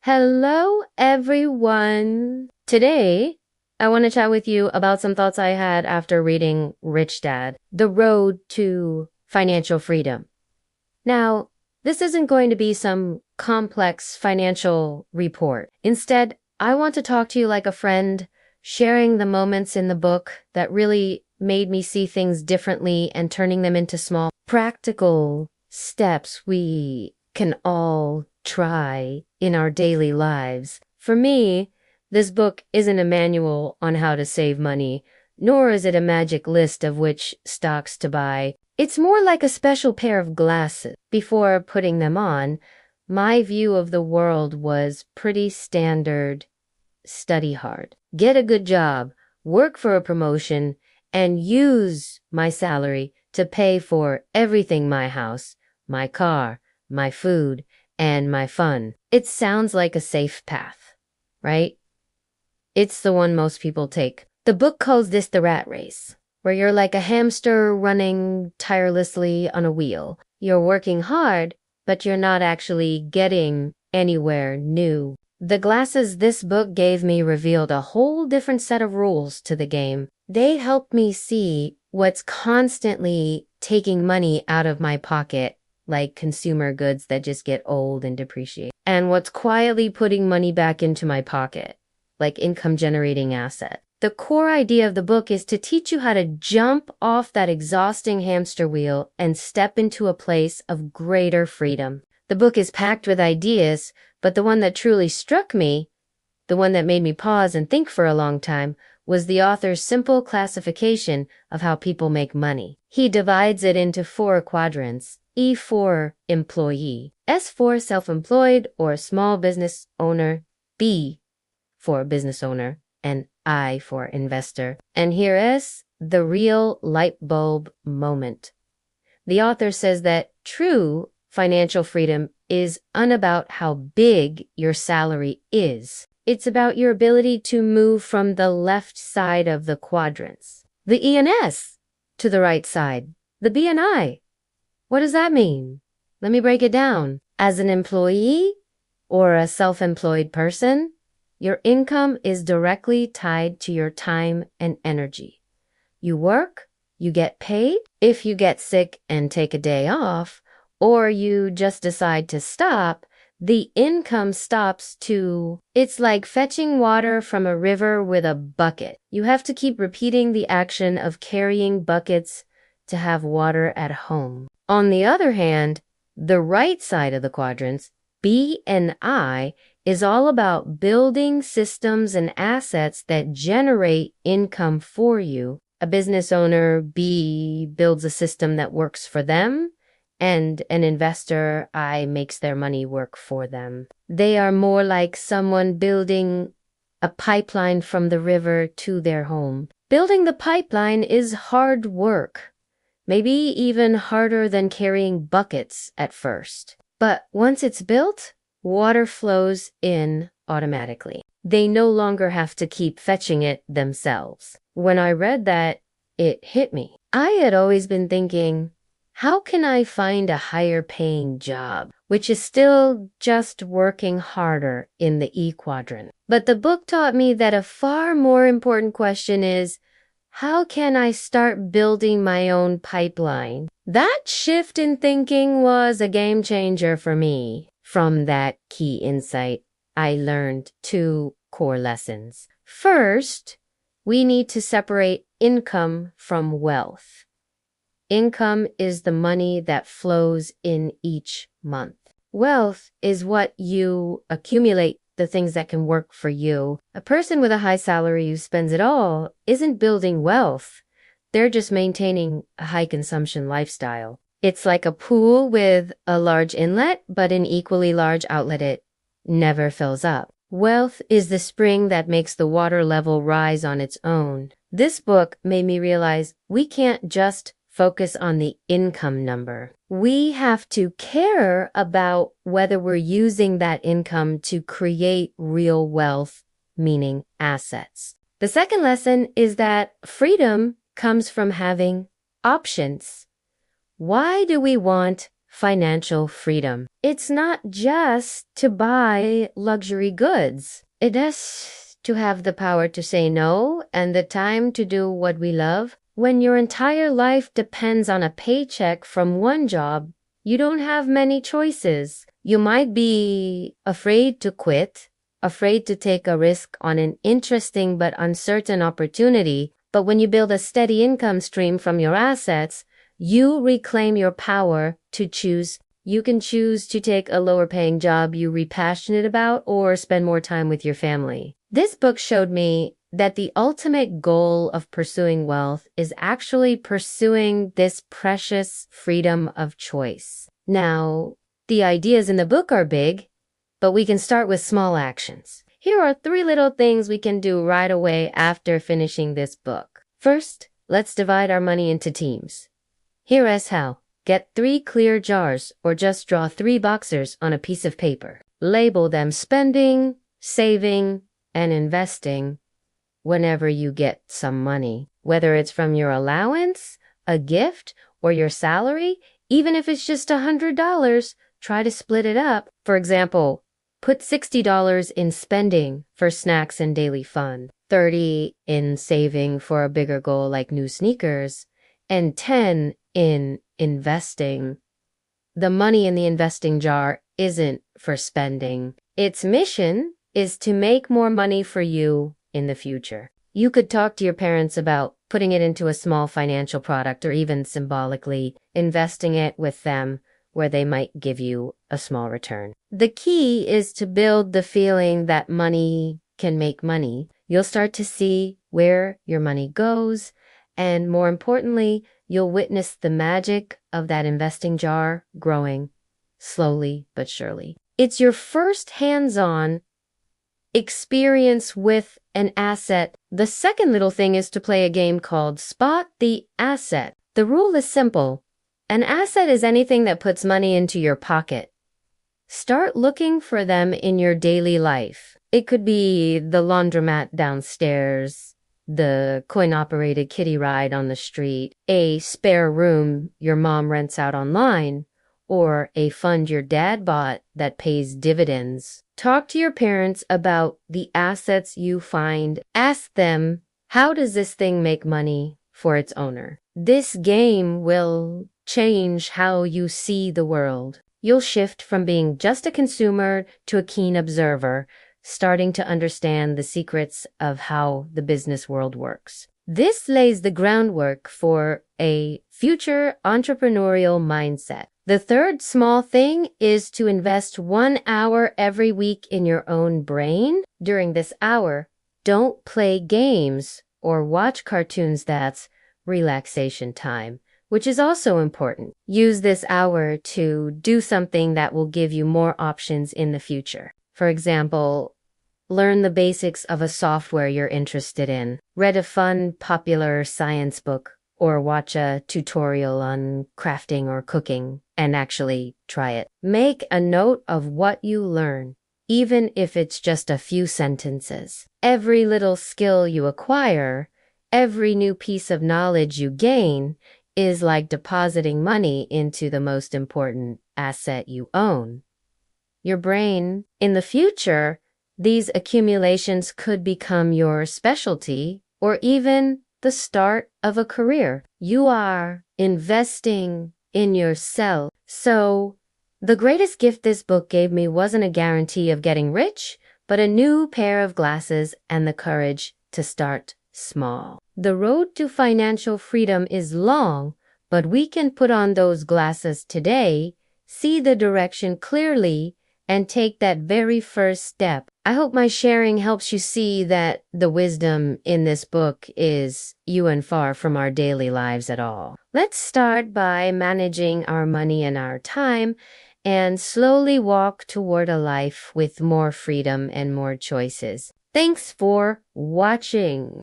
Hello, everyone. Today, I want to chat with you about some thoughts I had after reading Rich Dad, The Road to Financial Freedom. Now, this isn't going to be some complex financial report. Instead, I want to talk to you like a friend, sharing the moments in the book that really made me see things differently and turning them into small, practical steps we can all try in our daily lives. For me, this book isn't a manual on how to save money, nor is it a magic list of which stocks to buy. It's more like a special pair of glasses. Before putting them on, my view of the world was pretty standard: study hard, get a good job, work for a promotion, and use my salary to pay for everything: my house, my car, my food, and my fun. It sounds like a safe path, right? It's the one most people take. The book calls this the rat race, where you're like a hamster running tirelessly on a wheel. You're working hard, but you're not actually getting anywhere new. The glasses this book gave me revealed a whole different set of rules to the game. They helped me see what's constantly taking money out of my pocket, like consumer goods that just get old and depreciate, and what's quietly putting money back into my pocket, like income generating asset. The core idea of the book is to teach you how to jump off that exhausting hamster wheel and step into a place of greater freedom. The book is packed with ideas, but the one that truly struck me, the one that made me pause and think for a long time, was the author's simple classification of how people make money. He divides it into 4 quadrants: E for employee, S for self-employed or small business owner, B for business owner, and I for investor. And here is the real light bulb moment. The author says that true financial freedom is unbout how big your salary is. It's about your ability to move from the left side of the quadrants, the E and S, to the right side, the B and I. What does that mean? Let me break it down. As an employee or a self-employed person, your income is directly tied to your time and energy. You work, you get paid. If you get sick and take a day off, or you just decide to stop, the income stops too. It's like fetching water from a river with a bucket. You have to keep repeating the action of carrying buckets to have water at home. On the other hand, the right side of the quadrants, B and I, is all about building systems and assets that generate income for you. A business owner, B, builds a system that works for them, and an investor, I, makes their money work for them. They are more like someone building a pipeline from the river to their home. Building the pipeline is hard work, maybe even harder than carrying buckets at first. But once it's built, water flows in automatically. They no longer have to keep fetching it themselves. When I read that, it hit me. I had always been thinking, how can I find a higher paying job, which is still just working harder in the E quadrant? But the book taught me that a far more important question is, how can I start building my own pipeline? That shift in thinking was a game changer for me. From that key insight, I learned 2 core lessons. First, we need to separate income from wealth. Income is the money that flows in each month. Wealth is what you accumulate, the things that can work for you. A person with a high salary who spends it all isn't building wealth. They're just maintaining a high consumption lifestyle. It's like a pool with a large inlet, but an equally large outlet. It never fills up. Wealth is the spring that makes the water level rise on its own. This book made me realize we can't just focus on the income number. We have to care about whether we're using that income to create real wealth, meaning assets. The second lesson is that freedom comes from having options. Why do we want financial freedom. It's not just to buy luxury goods. It is to have the power to say no and the time to do what we love. When your entire life depends on a paycheck from one job, you don't have many choices. You might be afraid to quit, afraid to take a risk on an interesting but uncertain opportunity. But when you build a steady income stream from your assets, you reclaim your power to choose. You can choose to take a lower paying job you're passionate about or spend more time with your family. This book showed me that the ultimate goal of pursuing wealth is actually pursuing this precious freedom of choice. Now, the ideas in the book are big, but we can start with small actions. Here are 3 little things we can do right away after finishing this book. First, let's divide our money into teams. Here is how. Get 3 clear jars or just draw 3 boxes on a piece of paper. Label them spending, saving, and investing whenever you get some money. Whether it's from your allowance, a gift, or your salary, even if it's just $100, try to split it up. For example, put $60 in spending for snacks and daily fun, $30 in saving for a bigger goal like new sneakers, and $10 in investing. The money in the investing jar isn't for spending. Its mission is to make more money for you in the future. You could talk to your parents about putting it into a small financial product or even symbolically investing it with them where they might give you a small return. The key is to build the feeling that money can make money. You'll start to see where your money goes, and more importantly, you'll witness the magic of that investing jar growing slowly but surely. It's your first hands-on experience with an asset. The second little thing is to play a game called Spot the Asset. The rule is simple. An asset is anything that puts money into your pocket. Start looking for them in your daily life. It could be the laundromat downstairs, the coin-operated kiddie ride on the street, a spare room your mom rents out online, or a fund your dad bought that pays dividends. Talk to your parents about the assets you find. Ask them, how does this thing make money for its owner? This game will change how you see the world. You'll shift from being just a consumer to a keen observer, starting to understand the secrets of how the business world works. This lays the groundwork for a future entrepreneurial mindset. The third small thing is to invest 1 hour every week in your own brain. During this hour, don't play games or watch cartoons. That's relaxation time, which is also important. Use this hour to do something that will give you more options in the future. For example, learn the basics of a software you're interested in. Read a fun, popular science book, or watch a tutorial on crafting or cooking and actually try it. Make a note of what you learn, even if it's just a few sentences. Every little skill you acquire, every new piece of knowledge you gain is like depositing money into the most important asset you own, your brain. In the future, these accumulations could become your specialty or even the start of a career. You are investing in yourself. So, the greatest gift this book gave me wasn't a guarantee of getting rich, but a new pair of glasses and the courage to start small. The road to financial freedom is long, but we can put on those glasses today, see the direction clearly, and take that very first step. I hope my sharing helps you see that the wisdom in this book is few and far from our daily lives at all. Let's start by managing our money and our time and slowly walk toward a life with more freedom and more choices. Thanks for watching.